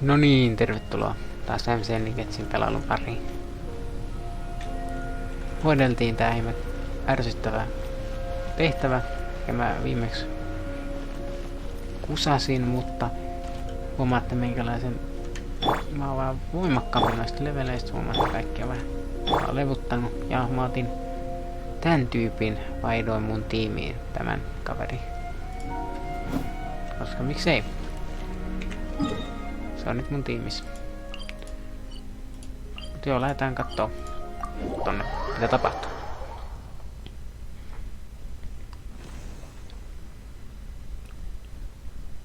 No niin, tervetuloa taas MC Getsin pelailun pariin. Hoideltiin tää ihme ärsyttävä tehtävä, ja mä viimeksi kusasin, mutta huomaatte minkälaisen mä oon vaan voimakkaampi noista leveleistä, huomaatte kaikkia vähän. Mä oon levuttanut ja mä otin tän tyypin vaihdoin mun tiimiin tämän kaverin. Koska miksei? Se on nyt mun tiimissä. Mut joo, lähdetään kattoo tonne, mitä tapahtuu.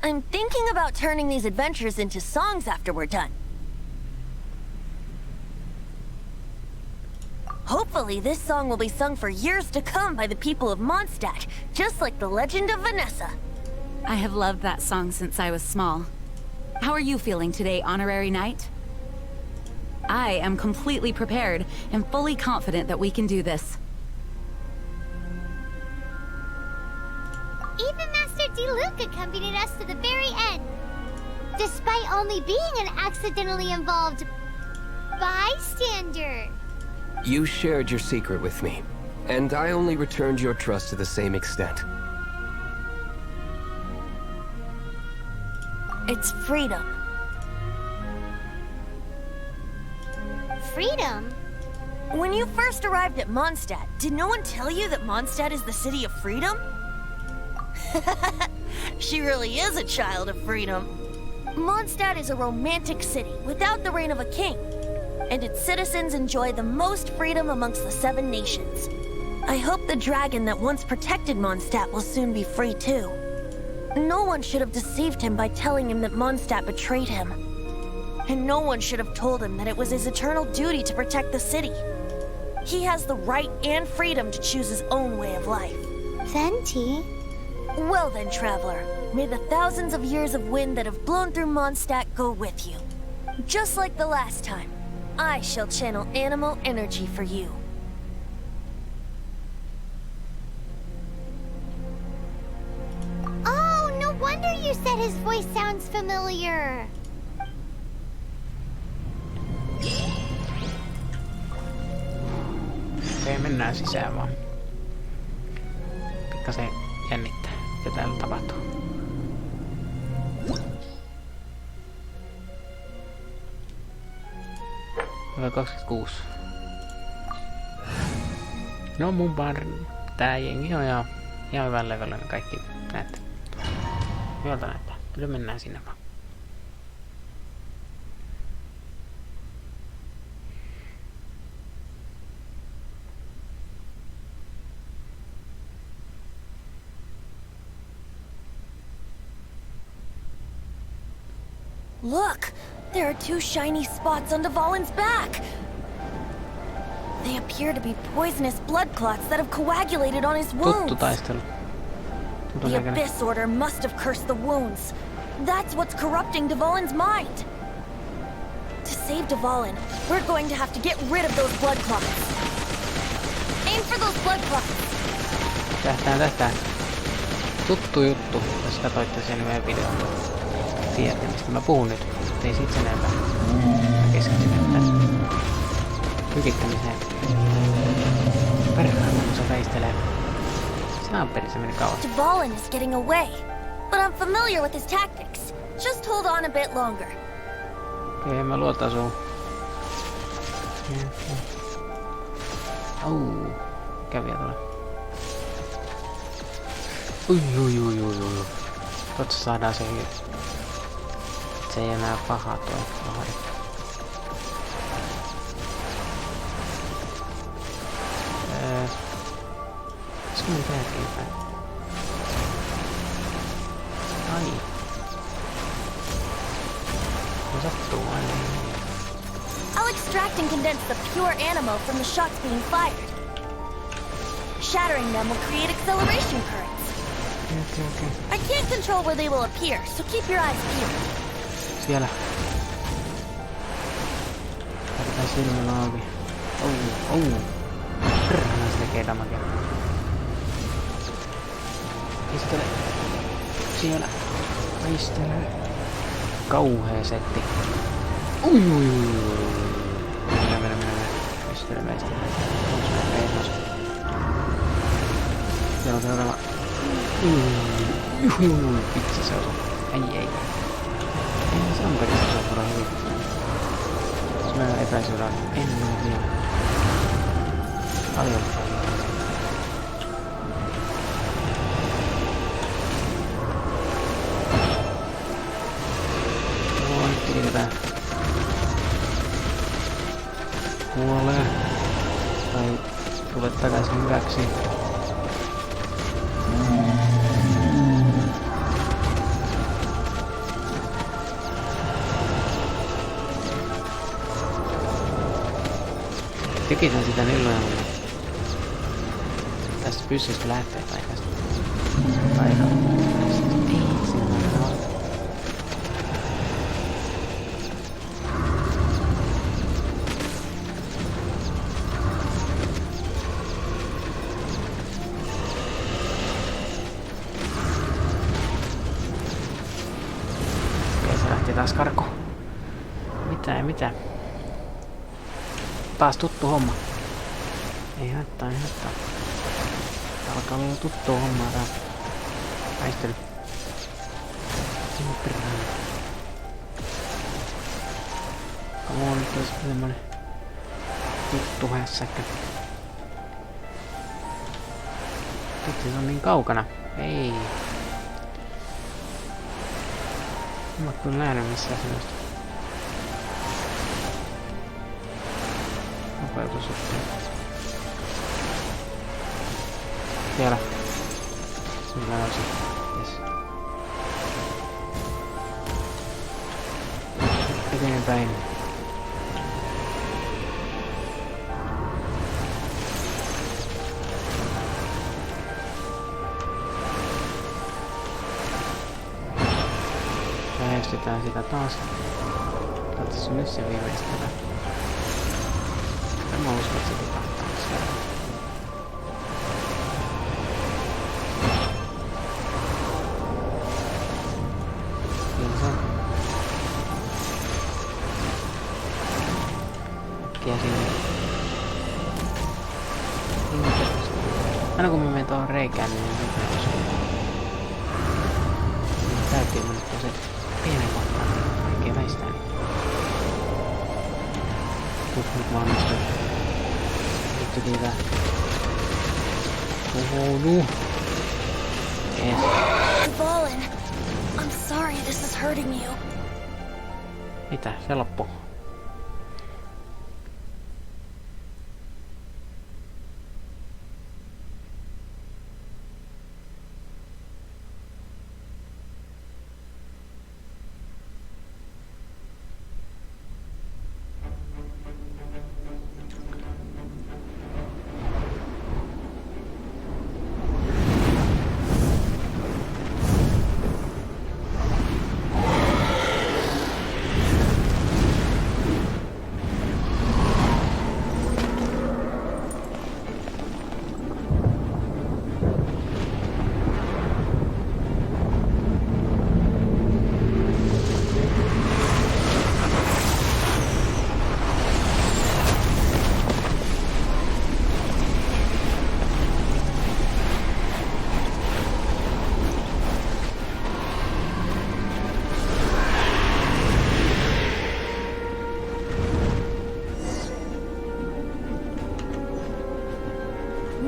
I'm thinking about turning these adventures into songs after we're done. Hopefully this song will be sung for years to come by the people of Mondstadt, just like the legend of Vanessa. I have loved that song since I was small. How are you feeling today, Honorary Knight? I am completely prepared and fully confident that we can do this. Even Master Diluc accompanied us to the very end, despite only being an accidentally involved bystander. You shared your secret with me, and I only returned your trust to the same extent. It's freedom. Freedom? When you first arrived at Mondstadt, did no one tell you that Mondstadt is the city of freedom? She really is a child of freedom. Mondstadt is a romantic city without the reign of a king, and its citizens enjoy the most freedom amongst the 7 nations. I hope the dragon that once protected Mondstadt will soon be free too. No one should have deceived him by telling him that Mondstadt betrayed him. And no one should have told him that it was his eternal duty to protect the city. He has the right and freedom to choose his own way of life. Venti? Well then, traveler, may the thousands of years of wind that have blown through Mondstadt go with you. Just like the last time, I shall channel animal energy for you. Oh, no wonder you said his voice sounds familiar. Okei, mennään sisään vaan. Pikkasen jännittää, mitä täällä tapahtuu. Level 26. No mun tää jengi on ihan hyvän levelin kaikki näette. Hyvältä näyttää. Kyllä mennään sinne vaan. Look! There are 2 shiny spots on Dvalin's back! They appear to be poisonous blood clots that have coagulated on his Tuttu wounds. taistelu. The Abyss Order must have cursed the wounds. That's what's corrupting Dvalin's mind. To save Dvalin, we're going to have to get rid of those blood clots. Aim for those blood clots. Tähtään. Tuttu juttu, jos katsoitte sen meidän videon. Tiedätte, mistä mä puhun nyt. Ei sit sen enempää. Mä keskityn tässä hykittämiseen. Perhaan, kun se väistelee. Snapperi se meni kauan. Dvalin is getting away, but I'm familiar with his tactics. Just hold on a bit longer. Okei, mä luotan suun. Au, käviä tuolla. Ui. Totta saadaan se hyvin. Se ei enää paha toi pahari. Se on jälkeenpäin. Ai. Se sattuu aina. I'll extract and condense the pure animal from the shots being fired. Shattering them will create acceleration currents. Okay. I can't control where they will appear, so keep your eyes peeled. Siellä. Laitetaan silmä auki. Perhana se tekee damagea. Pistele. Siellä. Taistele. kauhea setti. Ui. Mennä. Väistele. Onks mä peetos? Siellä on seuraava. Vitsi se osuu. Ei. Ei se on periaatteessa osuu hyvin. Jos mä epäisyydään. En oo vielä. Paljon. Siirretään. Kuolee. Tai tule takaisin hyväksi. Tekitään sitä nilloja, mutta tästä pyssystä lähtee tai tästä. Paikalla. Ei, siinä on. Taas karko. Mitä? Taas tuttu homma. Ei haittaa. Alkaa olla tuttua hommaa taas. Taistelu. Sinne perään. Come on, nyt olisi semmonen tuttu hässäkkä. Vitsi, se on niin kaukana. Ei. En mä kyllä nähnyt missään sellaista. Nopeutus sitten. Siellä. Sillä on se. Yes. Eteenpäin. Lähestytään sitä taas. Katsotaan nyt se viimeistellä. Mä uskon, että se tipahtaa siellä. Siinä se on. Äkkiä sinne. Aina kun mä menen tuohon reikään, niin nyt osuu. Täytyy mennä se pienen kohtaan. Vaikea väistää niitä. Nyt valmistui. Nyt tuli tää. Tuhoudu. Yes. Dvalin, I'm sorry this is hurting you. Mitä? Se loppuu.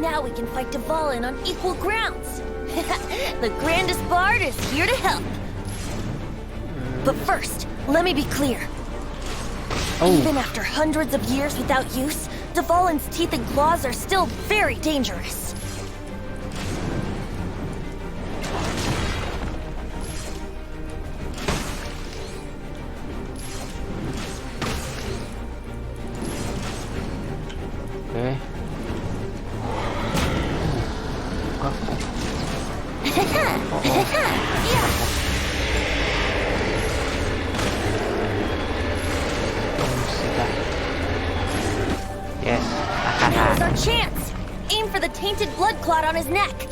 Now we can fight Dvalin on equal grounds. The grandest bard is here to help. But first, let me be clear. Even after hundreds of years without use, Dvalin's teeth and claws are still very dangerous. Okay. Yes. Now's our chance! Aim for the tainted blood clot on his neck.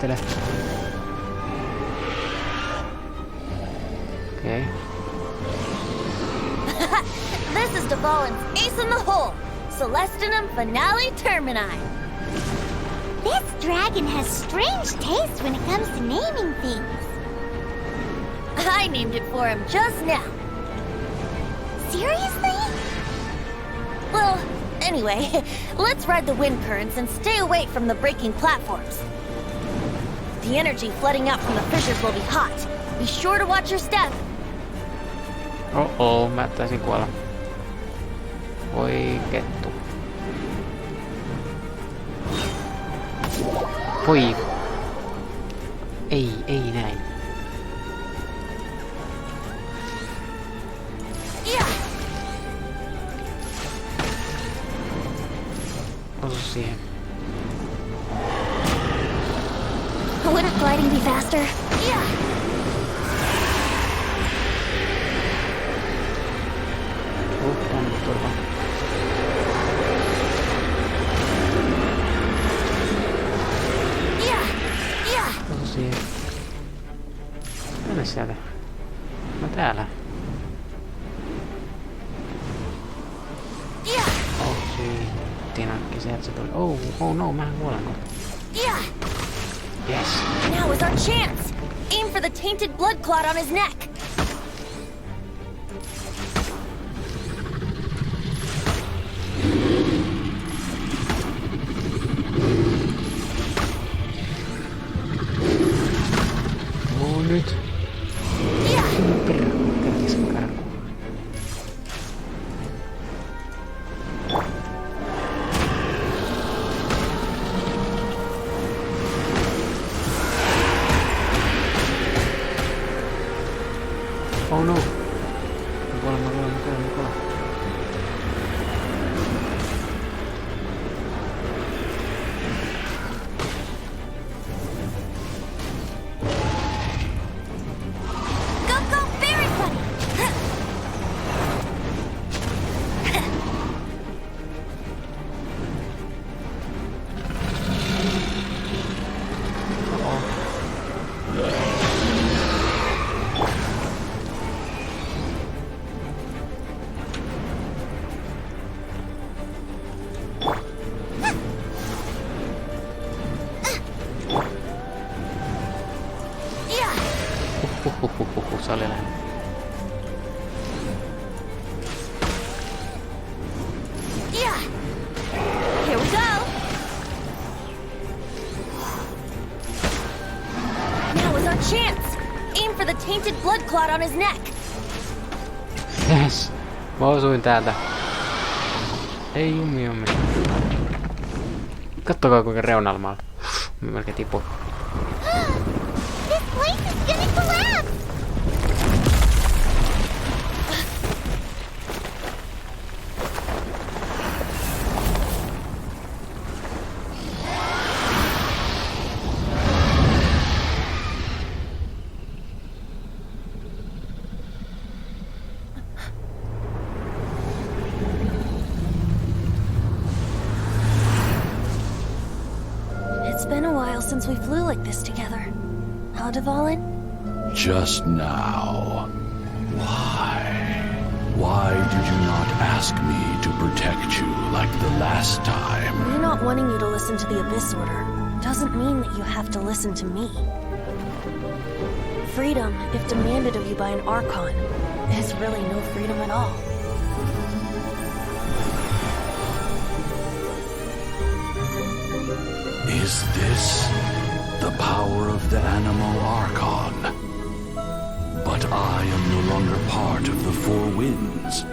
taistele. Okei. This is Dvalin's ace in the hole, Celestinum Finale Termini. This dragon has strange taste when it comes to naming things. I named it for him just now. Seriously? Well, anyway, let's ride the wind currents and stay away from the breaking platforms. The energy flooding out from the fissures will be hot. Be sure to watch your step. Oh, mä taisin kuolla. Voi kettu. Voi. Ei näin. Yeah. Osu siihen. Wouldn't gliding be faster? Yeah. Tänne turva. Osu siihen. Mene sieltä. Mä täällä. Oh shit. Tinakki, sieltä se tuli. Oh no, mähän kuolen kohta. Yeah. Yes. Now is our chance. Aim for the tainted blood clot on his neck. Nyt. Yeah. Kerkis karkuun. Oh no. Mä kuolen. Go, very funny. Yeah. Se oli lähellä. Yeah. Here we go. Now is our chance. Aim for the tainted blood clot on his neck. Yes. Mä osuin täältä. Ei jummi. Kattokaa kuinka reunalla mä olen. Mä melkein tipuin. This place is gonna collapse! It's been a while since we flew like this together. Huh, Dvalin? Just now. Why? Why did you not ask me to protect you like the last time? Me not wanting you to listen to the Abyss Order doesn't mean that you have to listen to me. Freedom, if demanded of you by an Archon, is really no freedom at all. Is this the power of the Animo Archon? But I am no longer part of the Four Winds.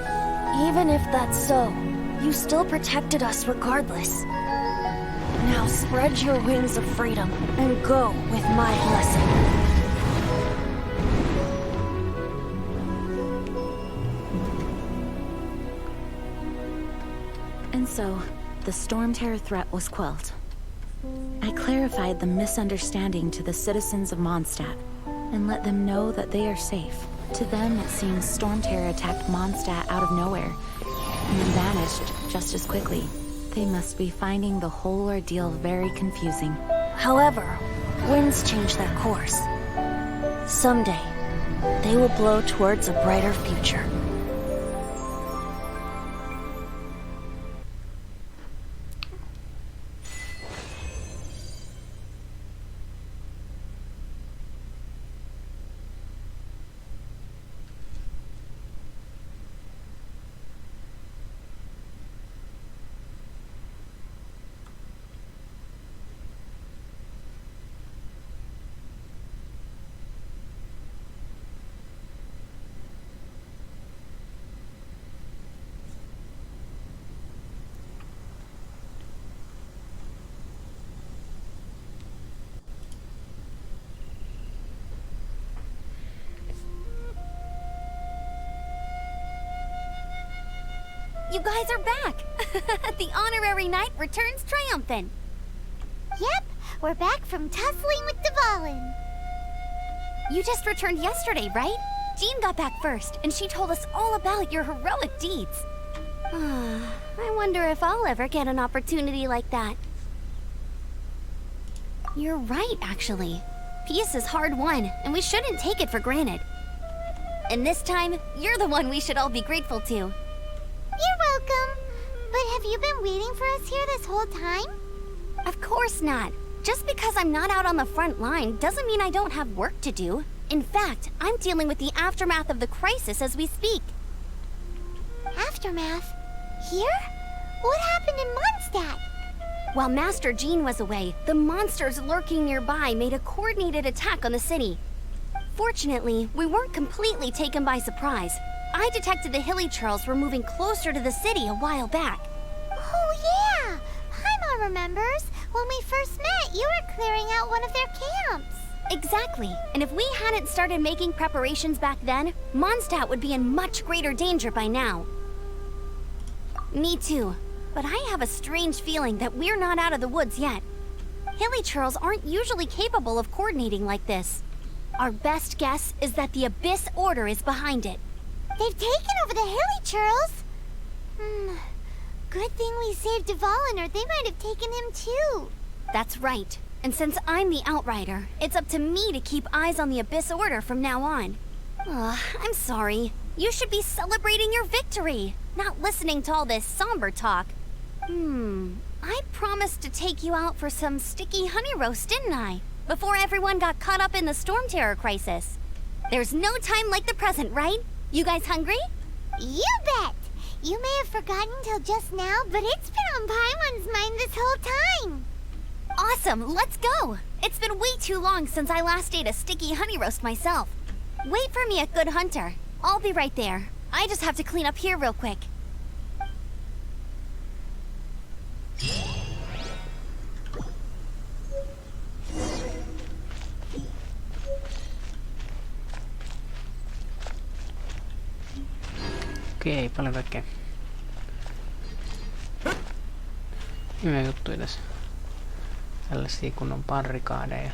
Even if that's so, you still protected us regardless. Now spread your wings of freedom and go with my blessing. And so, the Storm Terror threat was quelled. I clarified the misunderstanding to the citizens of Mondstadt and let them know that they are safe. To them, it seems Storm Terror attacked Mondstadt out of nowhere and then vanished just as quickly. They must be finding the whole ordeal very confusing. However, winds change their course. Someday, they will blow towards a brighter future. You guys are back! The honorary knight returns triumphant. Yep, we're back from tussling with Dvalin. You just returned yesterday, right? Jean got back first, and she told us all about your heroic deeds. I wonder if I'll ever get an opportunity like that. You're right, actually. Peace is hard won, and we shouldn't take it for granted. And this time, you're the one we should all be grateful to. You're welcome. But have you been waiting for us here this whole time? Of course not. Just because I'm not out on the front line doesn't mean I don't have work to do. In fact, I'm dealing with the aftermath of the crisis as we speak. Aftermath? Here? What happened in Mondstadt? While Master Jean was away, the monsters lurking nearby made a coordinated attack on the city. Fortunately, we weren't completely taken by surprise. I detected the Hilly Churls were moving closer to the city a while back. Oh yeah! Paimon remembers. When we first met, you were clearing out one of their camps. Exactly. And if we hadn't started making preparations back then, Mondstadt would be in much greater danger by now. Me too. But I have a strange feeling that we're not out of the woods yet. Hilly Churls aren't usually capable of coordinating like this. Our best guess is that the Abyss Order is behind it. They've taken over the Hilly Churls. Good thing we saved Dvalin, or they might have taken him too. That's right. And since I'm the Outrider, it's up to me to keep eyes on the Abyss Order from now on. I'm sorry. You should be celebrating your victory, not listening to all this somber talk. I promised to take you out for some sticky honey roast, didn't I? Before everyone got caught up in the Storm Terror crisis. There's no time like the present, right? You guys hungry? You bet! You may have forgotten till just now, but it's been on Paimon's mind this whole time. Awesome, let's go! It's been way too long since I last ate a sticky honey roast myself. Wait for me at Good Hunter. I'll be right there. I just have to clean up here real quick. Okei, paljon kaikkea. Hyviä juttuja tässä. Tällaisia kunnon barrikaadeja.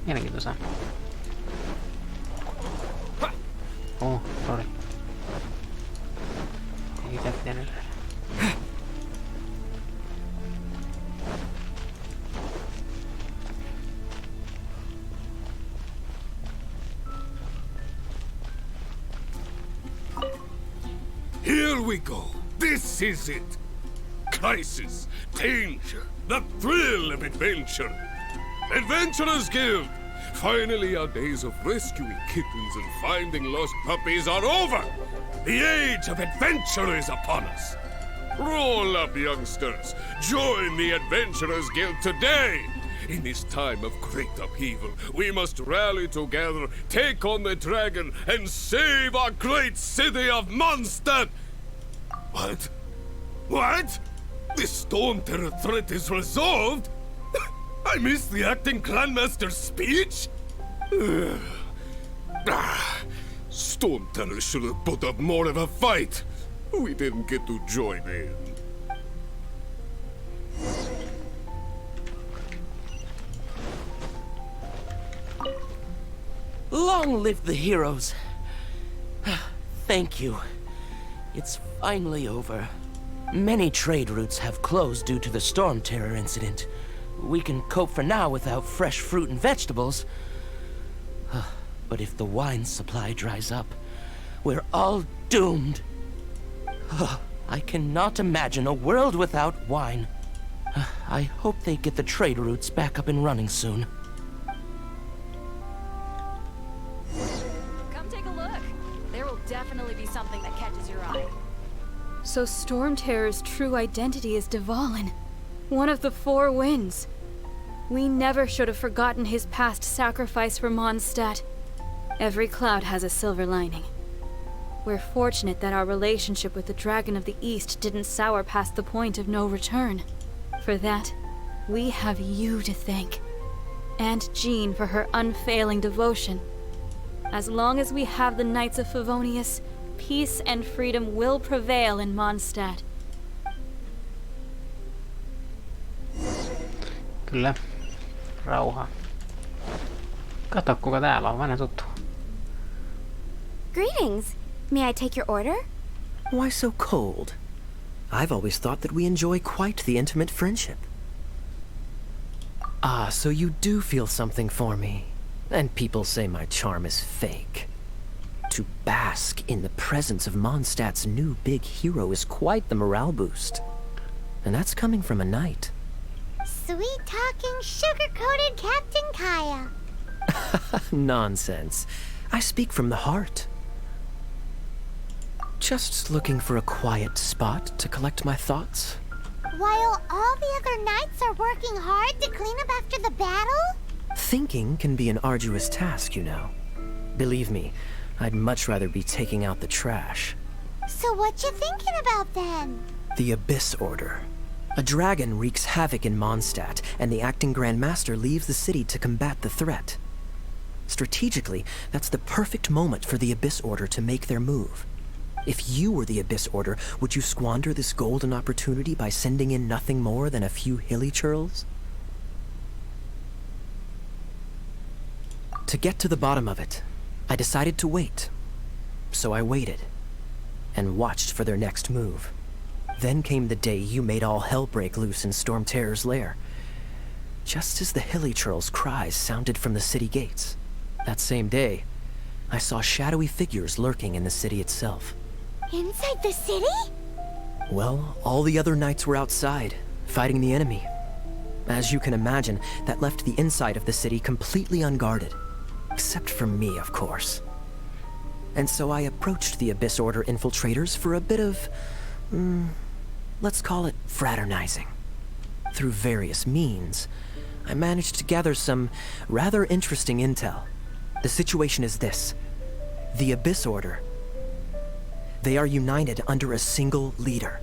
Mielenkiintoista. Oh, sori. Ei tää pitänyt löydä. Here we go. This is it. Crisis, danger, the thrill of adventure. Adventurers Guild. Finally, our days of rescuing kittens and finding lost puppies are over. The age of adventure is upon us. Roll up, youngsters. Join the Adventurers Guild today. In this time of great upheaval, we must rally together, take on the dragon, and save our great city of Mondstadt! What? What? The Storm Terror threat is resolved? I missed the acting clanmaster's speech? Storm Terror should have put up more of a fight. We didn't get to join in. Long live the heroes. Thank you. It's finally over. Many trade routes have closed due to the Storm Terror incident. we can cope for now without fresh fruit and vegetables. But if the wine supply dries up, we're all doomed. I cannot imagine a world without wine. I hope they get the trade routes back up and running soon. Come take a look. There will definitely be something that catches your eye. So Storm Terror's true identity is Dvalin, one of the Four Winds. We never should have forgotten his past sacrifice for Mondstadt. Every cloud has a silver lining. We're fortunate that our relationship with the Dragon of the East didn't sour past the point of no return. For that, we have you to thank. And Jean for her unfailing devotion. As long as we have the Knights of Favonius, peace and freedom will prevail in Mondstadt. Kyllä. Rauha. Kato kuka täällä on, vanha tuttu. Greetings. May I take your order? Why so cold? I've always thought that we enjoy quite the intimate friendship. Ah, so you do feel something for me. And people say my charm is fake. To bask in the presence of Mondstadt's new big hero is quite the morale boost. And that's coming from a knight. Sweet-talking, sugar-coated Captain Kaya. Nonsense. I speak from the heart. Just looking for a quiet spot to collect my thoughts. While all the other knights are working hard to clean up after the battle? Thinking can be an arduous task, you know. Believe me, I'd much rather be taking out the trash. So what you thinking about then? The Abyss Order. A dragon wreaks havoc in Mondstadt, and the acting Grand Master leaves the city to combat the threat. Strategically, that's the perfect moment for the Abyss Order to make their move. If you were the Abyss Order, would you squander this golden opportunity by sending in nothing more than a few hilly churls? To get to the bottom of it, I decided to wait. So I waited, and watched for their next move. Then came the day you made all hell break loose in Storm Terror's lair. Just as the hilly churls' cries sounded from the city gates. That same day, I saw shadowy figures lurking in the city itself. Inside the city? Well, all the other knights were outside, fighting the enemy. As you can imagine, that left the inside of the city completely unguarded. Except for me, of course. And so I approached the Abyss Order infiltrators for a bit of... let's call it fraternizing. Through various means, I managed to gather some rather interesting intel. The situation is this. The Abyss Order. They are united under a single leader.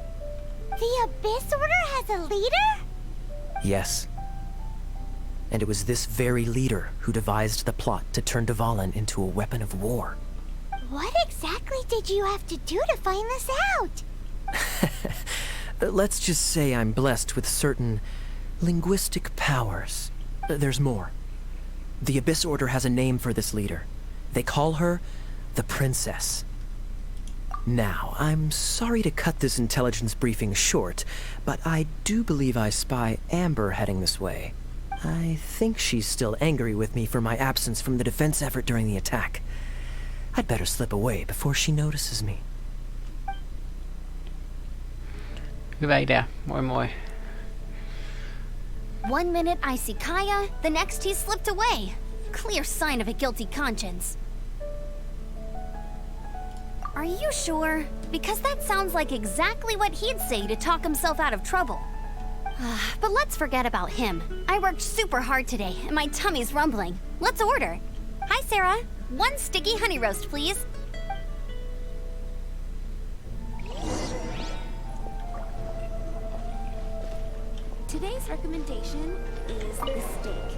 The Abyss Order has a leader? Yes. And it was this very leader who devised the plot to turn Dvalin into a weapon of war. What exactly did you have to do to find this out? Let's just say I'm blessed with certain linguistic powers. There's more. The Abyss Order has a name for this leader. They call her the Princess. Now, I'm sorry to cut this intelligence briefing short, but I do believe I spy Amber heading this way. I think she's still angry with me for my absence from the defense effort during the attack. I'd better slip away before she notices me. Hyvä idea. Moi moi. One minute I see Kaya, the next he's slipped away. Clear sign of a guilty conscience. Are you sure? Because that sounds like exactly what he'd say to talk himself out of trouble. But let's forget about him. I worked super hard today, and my tummy's rumbling. Let's order. Hi, Sarah. 1 sticky honey roast, please. Today's recommendation is the steak.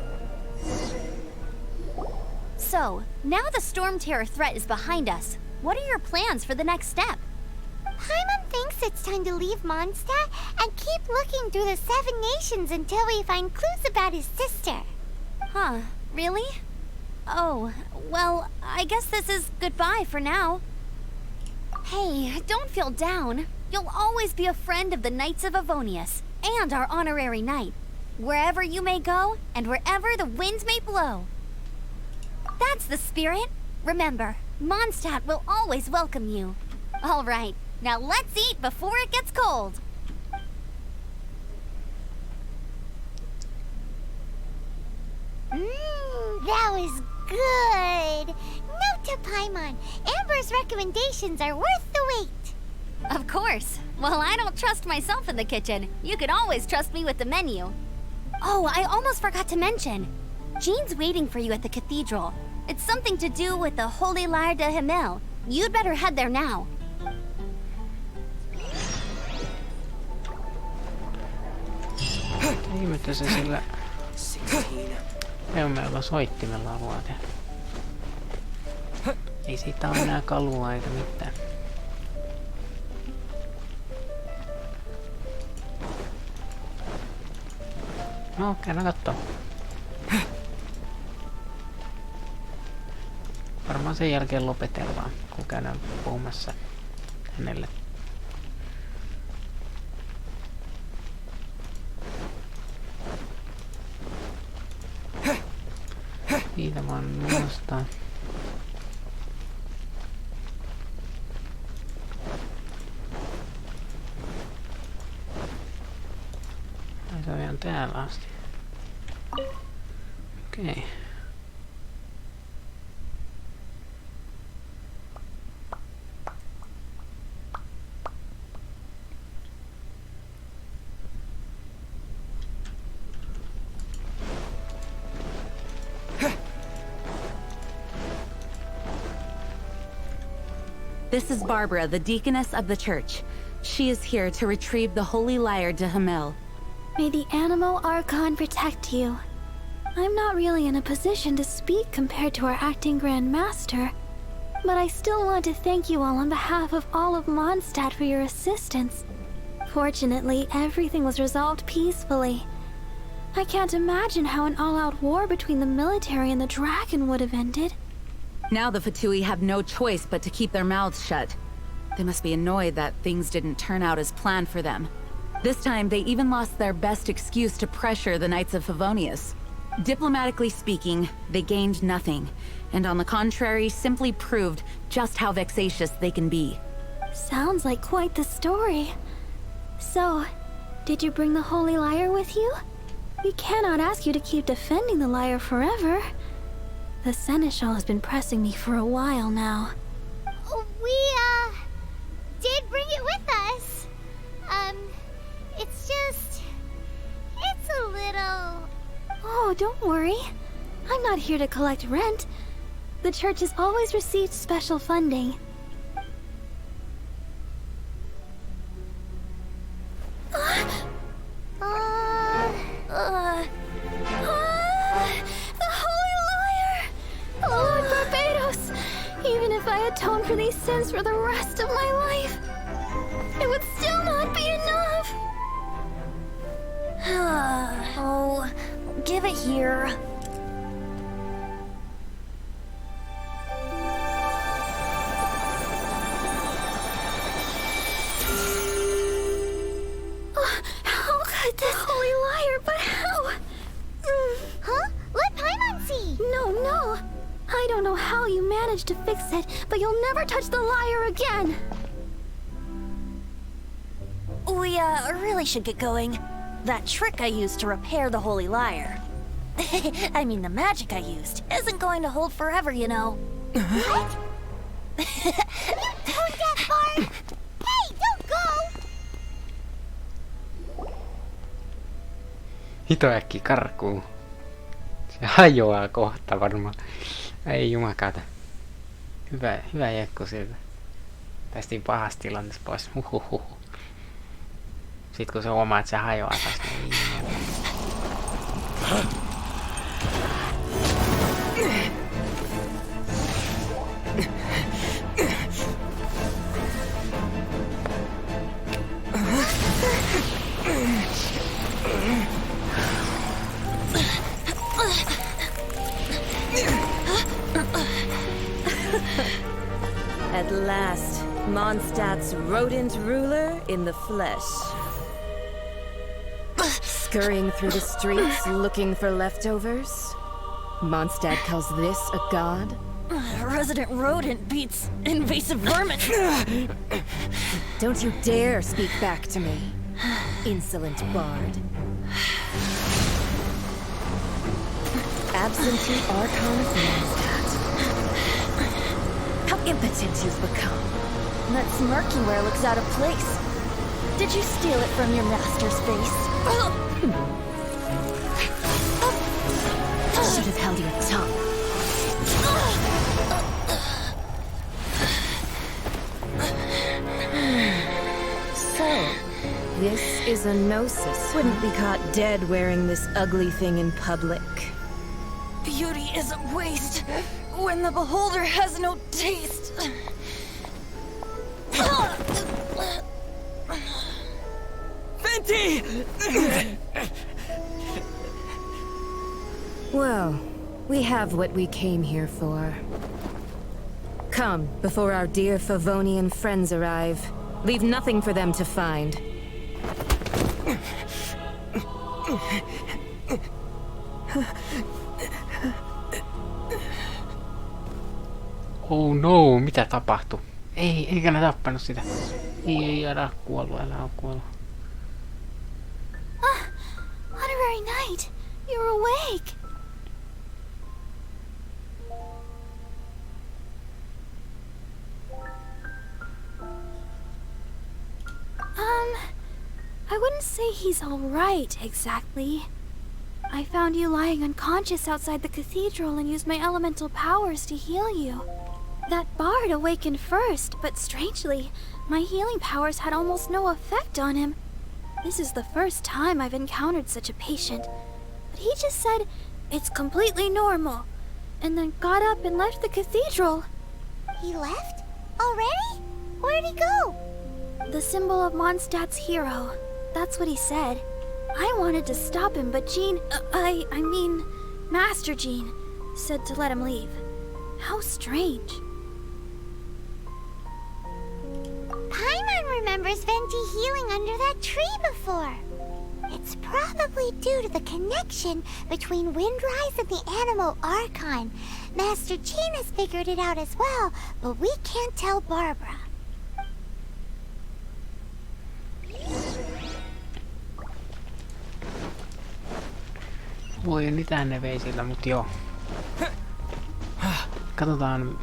So, now the Storm Terror threat is behind us. What are your plans for the next step? Paimon thinks it's time to leave Mondstadt and keep looking through the 7 nations until we find clues about his sister. Huh, really? Oh, well, I guess this is goodbye for now. Hey, don't feel down. You'll always be a friend of the Knights of Favonius, and our honorary knight. Wherever you may go, and wherever the winds may blow. That's the spirit. Remember, Mondstadt will always welcome you. All right, now let's eat before it gets cold. That was good. Note to Paimon, Amber's recommendations are worth the wait. Of course. Well, I don't trust myself in the kitchen. You can always trust me with the menu. Oh, I almost forgot to mention. Jean's waiting for you at the cathedral. It's something to do with the Holy Lyre de Himmel. You'd better head there now. Ihmettä se sillä peumealla soittimella haluaa tehdä. Ei siitä ole enää kalua eikä mitään. No, käydään kattoo. Varmaan sen jälkeen lopetellaan, kun käydään puhumassa hänelle. Siitä vaan nostaa. Ai se on ihan täällä asti. Okei. This is Barbara, the deaconess of the church. She is here to retrieve the Holy Lyre de Himmel. May the Animo Archon protect you. I'm not really in a position to speak compared to our acting Grand Master, but I still want to thank you all on behalf of all of Mondstadt for your assistance. Fortunately, everything was resolved peacefully. I can't imagine how an all-out war between the military and the dragon would have ended. Now the Fatui have no choice but to keep their mouths shut. They must be annoyed that things didn't turn out as planned for them. This time, they even lost their best excuse to pressure the Knights of Favonius. Diplomatically speaking, they gained nothing, and on the contrary, simply proved just how vexatious they can be. Sounds like quite the story. So, did you bring the Holy Lyre with you? We cannot ask you to keep defending the lyre forever. The Seneschal has been pressing me for a while now. We, did bring it with us. It's a little... Oh, don't worry. I'm not here to collect rent. The church has always received special funding. The Holy Lyre! Lord Barbados! Even if I atone for these sins for the rest of my life, it would still not be enough! Oh, give it here. How could this Holy Lyre, but how? Huh? Let Paimon see! No. I don't know how you managed to fix it, but you'll never touch the lyre again! We, really should get going. That trick I used to repair the Holy Lyre. I mean, the magic I used isn't going to hold forever, you know. What? Tone deaf, Barb! Hey, don't go! Hito äkki karkuu. Se hajoaa kohta varmaan. Ei jumakata. Hyvä jekku siltä. Päästiin pahasta tilanteesta pois. Huhuhuhu. Sitten kun se huomaa, että se hajoaa taas, niin At last, Mondstadt's rodent ruler in the flesh. Scurrying through the streets looking for leftovers? Mondstadt calls this a god? Resident rodent beats invasive vermin. Don't you dare speak back to me, insolent bard. Absentee Archon of Mondstadt. How impotent you've become. That smirky wear looks out of place. Did you steal it from your master's face? Should have held your tongue. So, this is a gnosis. Wouldn't be caught dead wearing this ugly thing in public. Beauty is a waste when the beholder has no taste. Venti! Well, we have what we came here for. Come, before our dear Favonian friends arrive. Leave nothing for them to find. Oh no, mitä tapahtui? Eikä ne tappanut sitä. Ei, älä kuollut, älä oo kuollut. Honorary Knight, you're awake. I wouldn't say he's all right, exactly. I found you lying unconscious outside the cathedral and used my elemental powers to heal you. That bard awakened first, but strangely, my healing powers had almost no effect on him. This is the first time I've encountered such a patient. But he just said, it's completely normal, and then got up and left the cathedral. He left? Already? Where'd he go? The symbol of Mondstadt's hero. That's what he said. I wanted to stop him, but Jean, I mean, Master Jean, said to let him leave. How strange. Paimon remembers Venti healing under that tree before. It's probably due to the connection between Windrise and the Animal Archon. Master Jean has figured it out as well, but we can't tell Barbara. Voi, mitään ne vei sillä, mut joo. Katsotaan,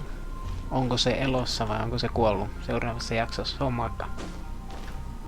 onko se elossa vai onko se kuollut seuraavassa jaksossa. Se on moikka.